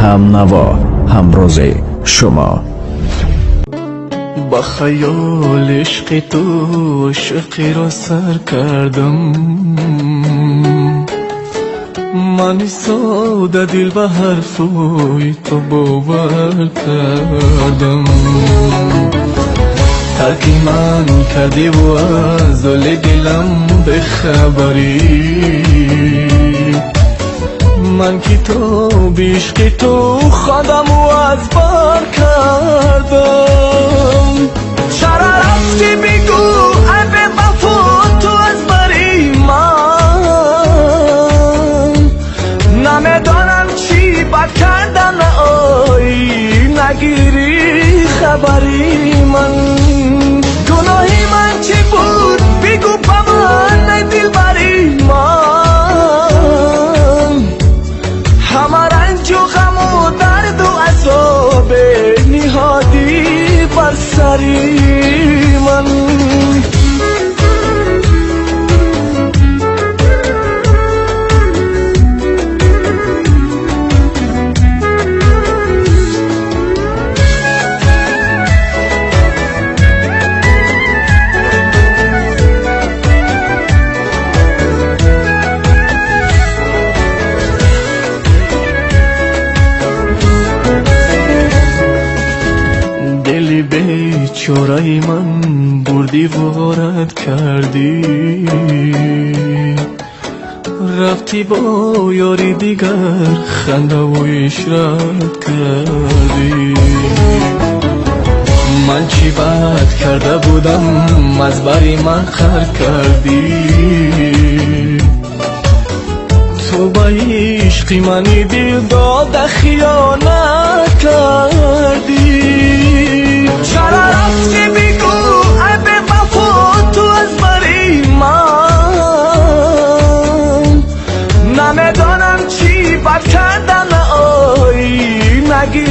هم نوا همراز شما. با خیال عشق تو عشقی را سر کردم، من ساده دل به حرفای تو باور کردم. ترکی من کردی و از حال دلم بخبری، من کتاب عشق تو خودم و از بار کردم. چرا رفتی بگو ای به وفا تو از بری من، نمیدانم چی بد کردم آی نگیری خبری من. گناهی من چی بود بگو با من ای دلبری من، همه رنج و غم و درد و عذاب نهادی بر سری من. دلی بیچاره من بردی وارد کردی، رفتی با یاری دیگر خنده و عشرت کردی. من چی بد کرده بودم از بری من خر کردی، تو با عشقی منی دل داده خیانت کردی. چرا رفتی بگو ای به وفا تو از بری من، نمیدانم چی بد کردم آی نگیری